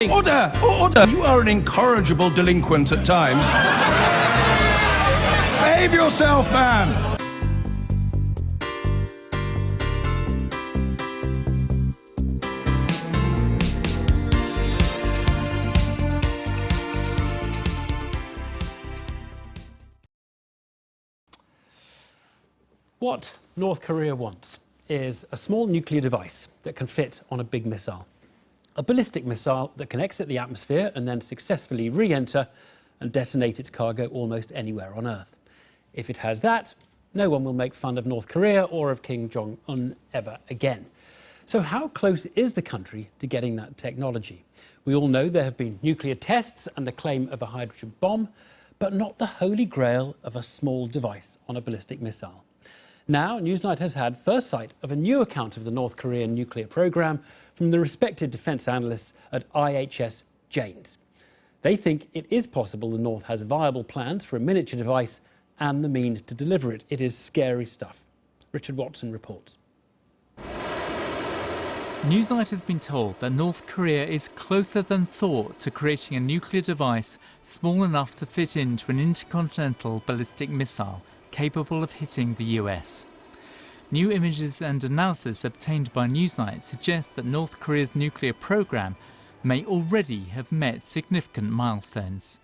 Order! Order! You are an incorrigible delinquent at times. Behave yourself, man! What North Korea wants is a small nuclear device that can fit on a big missile. A ballistic missile that can exit the atmosphere and then successfully re-enter and detonate its cargo almost anywhere on Earth. If it has that, no one will make fun of North Korea or of Kim Jong-un ever again. So how close is the country to getting that technology? We all know there have been nuclear tests and the claim of a hydrogen bomb, but not the holy grail of a small device on a ballistic missile. Now, Newsnight has had first sight of a new account of the North Korean nuclear program from the respected defence analysts at IHS Janes. They think it is possible the North has viable plans for a miniature device and the means to deliver it. It is scary stuff. Richard Watson reports. Newsnight has been told that North Korea is closer than thought to creating a nuclear device small enough to fit into an intercontinental ballistic missile capable of hitting the US. New images and analysis obtained by Newsnight suggest that North Korea's nuclear program may already have met significant milestones.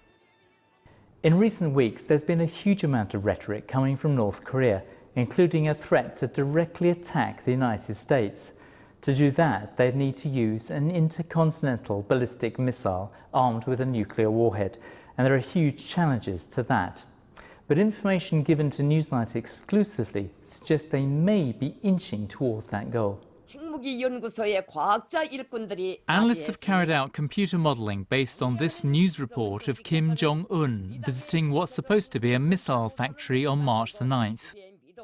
In recent weeks, there's been a huge amount of rhetoric coming from North Korea, including a threat to directly attack the United States. To do that, they'd need to use an intercontinental ballistic missile armed with a nuclear warhead, and there are huge challenges to that. But information given to Newsnight exclusively suggests they may be inching towards that goal. Analysts have carried out computer modelling based on this news report of Kim Jong-un visiting what's supposed to be a missile factory on March the 9th.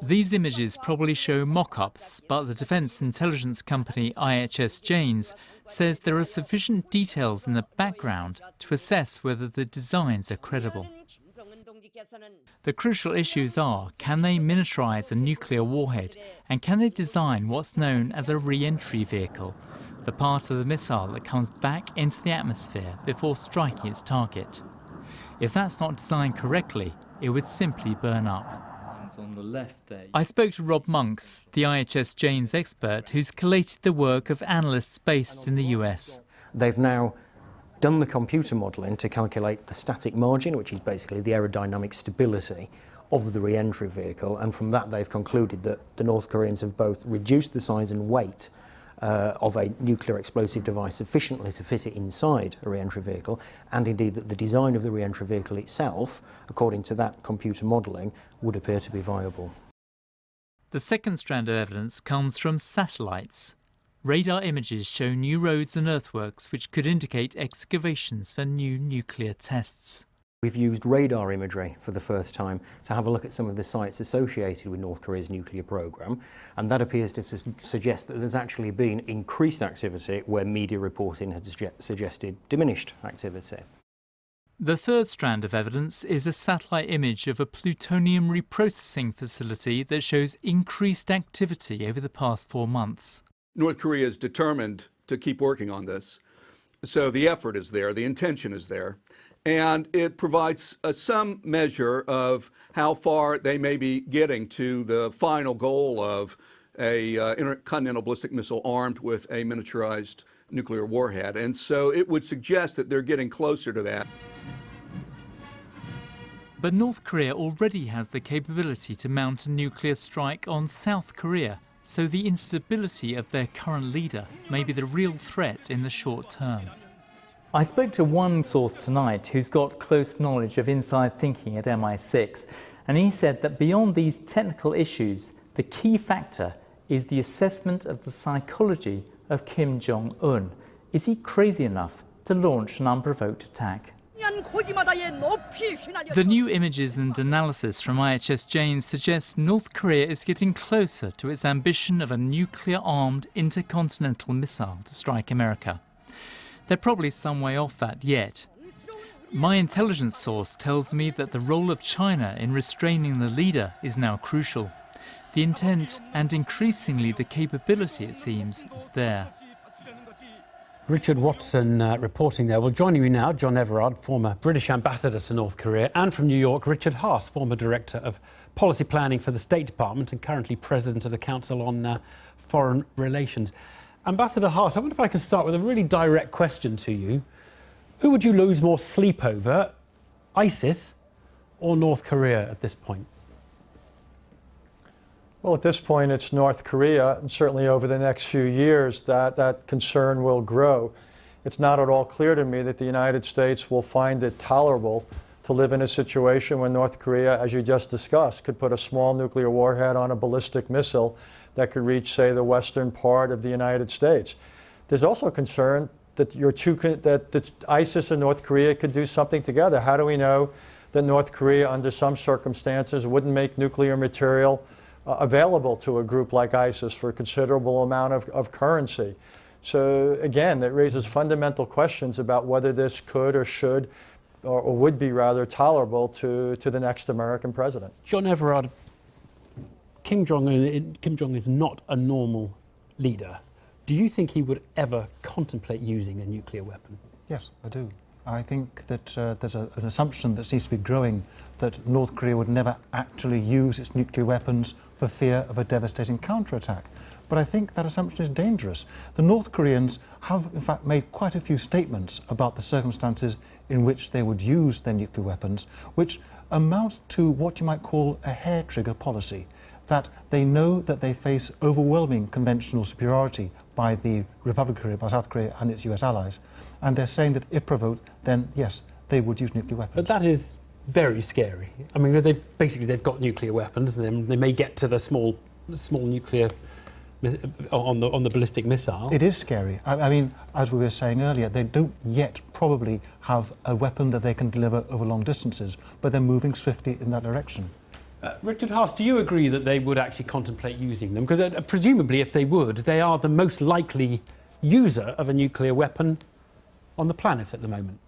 These images probably show mock-ups, but the defence intelligence company IHS Janes says there are sufficient details in the background to assess whether the designs are credible. The crucial issues are, can they miniaturise a nuclear warhead, and can they design what's known as a re-entry vehicle, the part of the missile that comes back into the atmosphere before striking its target. If that's not designed correctly, it would simply burn up. On the left there. I spoke to Rob Monks, the IHS Janes expert who's collated the work of analysts based in the US. They've now done the computer modelling to calculate the static margin, which is basically the aerodynamic stability of the re-entry vehicle, and from that they've concluded that the North Koreans have both reduced the size and weight of a nuclear explosive device sufficiently to fit it inside a re-entry vehicle, and indeed that the design of the re-entry vehicle itself, according to that computer modelling, would appear to be viable. The second strand of evidence comes from satellites. Radar images show new roads and earthworks which could indicate excavations for new nuclear tests. We've used radar imagery for the first time to have a look at some of the sites associated with North Korea's nuclear program, and that appears to suggest that there's actually been increased activity where media reporting has suggested diminished activity. The third strand of evidence is a satellite image of a plutonium reprocessing facility that shows increased activity over the past 4 months. North Korea is determined to keep working on this. So the effort is there, the intention is there, and it provides some measure of how far they may be getting to the final goal of a intercontinental ballistic missile armed with a miniaturized nuclear warhead. And so it would suggest that they're getting closer to that. But North Korea already has the capability to mount a nuclear strike on South Korea, so the instability of their current leader may be the real threat in the short term. I spoke to one source tonight who's got close knowledge of inside thinking at MI6, and he said that beyond these technical issues, the key factor is the assessment of the psychology of Kim Jong-un. Is he crazy enough to launch an unprovoked attack? The new images and analysis from IHS Janes suggests North Korea is getting closer to its ambition of a nuclear-armed intercontinental missile to strike America. They're probably some way off that yet. My intelligence source tells me that the role of China in restraining the leader is now crucial. The intent and increasingly the capability, it seems, is there. Richard Watson reporting there. Well, joining me now, John Everard, former British ambassador to North Korea, and from New York, Richard Haas, former director of policy planning for the State Department and currently president of the Council on Foreign Relations. Ambassador Haas, I wonder if I can start with a really direct question to you. Who would you lose more sleep over, ISIS or North Korea at this point? Well, at this point, it's North Korea, and certainly over the next few years, that concern will grow. It's not at all clear to me that the United States will find it tolerable to live in a situation when North Korea, as you just discussed, could put a small nuclear warhead on a ballistic missile that could reach, say, the western part of the United States. There's also concern that that ISIS and North Korea could do something together. How do we know that North Korea, under some circumstances, wouldn't make nuclear material available to a group like ISIS for a considerable amount of currency? So again, it raises fundamental questions about whether this could or should or would be rather tolerable to the next American president. John Everard, Kim Jong is not a normal leader. Do you think he would ever contemplate using a nuclear weapon? Yes, I do. I think that there's an assumption that seems to be growing that North Korea would never actually use its nuclear weapons for fear of a devastating counterattack. But I think that assumption is dangerous. The North Koreans have, in fact, made quite a few statements about the circumstances in which they would use their nuclear weapons, which amount to what you might call a hair-trigger policy, that they know that they face overwhelming conventional superiority by the Republic of Korea, by South Korea and its US allies, and they're saying that if provoked, then yes, they would use nuclear weapons. But that is very scary. I mean, they've got nuclear weapons, and then they may get to the small nuclear on the ballistic missile. It is scary. I mean, as we were saying earlier, they don't yet probably have a weapon that they can deliver over long distances, but they're moving swiftly in that direction. Richard Haas, do you agree that they would actually contemplate using them? Because presumably, if they would, they are the most likely user of a nuclear weapon on the planet at the moment.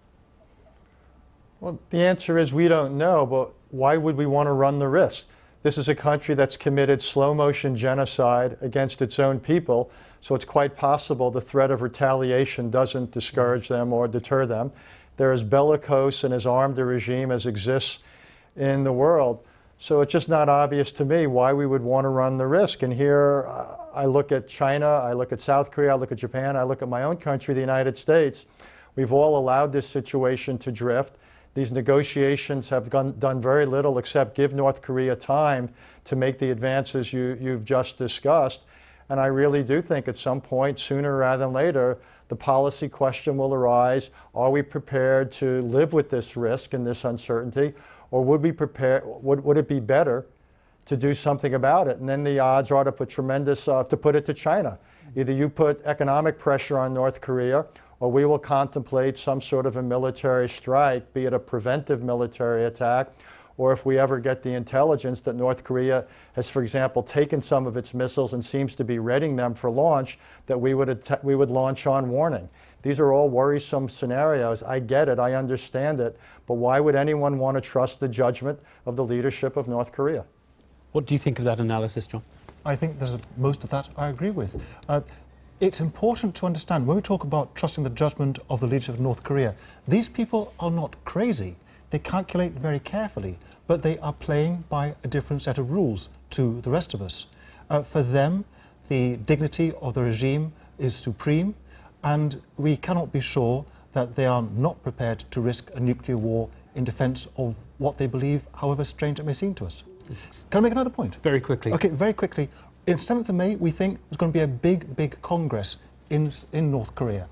Well, the answer is we don't know, but why would we want to run the risk? This is a country that's committed slow-motion genocide against its own people, so it's quite possible the threat of retaliation doesn't discourage them or deter them. They're as bellicose and as armed a regime as exists in the world. So it's just not obvious to me why we would want to run the risk. And here I look at China, I look at South Korea, I look at Japan, I look at my own country, the United States. We've all allowed this situation to drift. These negotiations have done very little except give North Korea time to make the advances you've just discussed. And I really do think at some point, sooner rather than later, the policy question will arise. Are we prepared to live with this risk and this uncertainty? Or would it be better to do something about it? And then the odds are to put it to China. Either you put economic pressure on North Korea, or we will contemplate some sort of a military strike, be it a preventive military attack, or if we ever get the intelligence that North Korea has, for example, taken some of its missiles and seems to be readying them for launch, that we would launch on warning. These are all worrisome scenarios. I get it, I understand it, but why would anyone want to trust the judgment of the leadership of North Korea? What do you think of that analysis, John? I think most of that I agree with. It's important to understand, when we talk about trusting the judgment of the leadership of North Korea, these people are not crazy. They calculate very carefully, but they are playing by a different set of rules to the rest of us. For them, the dignity of the regime is supreme, and we cannot be sure that they are not prepared to risk a nuclear war in defense of what they believe, however strange it may seem to us. Can I make another point? Very quickly. Okay, very quickly. In 7th of May, we think there's going to be a big Congress in North Korea,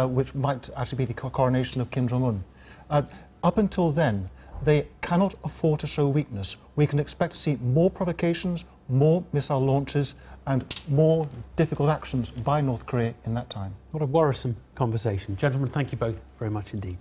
which might actually be the coronation of Kim Jong-un. Up until then, they cannot afford to show weakness. We can expect to see more provocations, more missile launches, and more difficult actions by North Korea in that time. What a worrisome conversation. Gentlemen, thank you both very much indeed.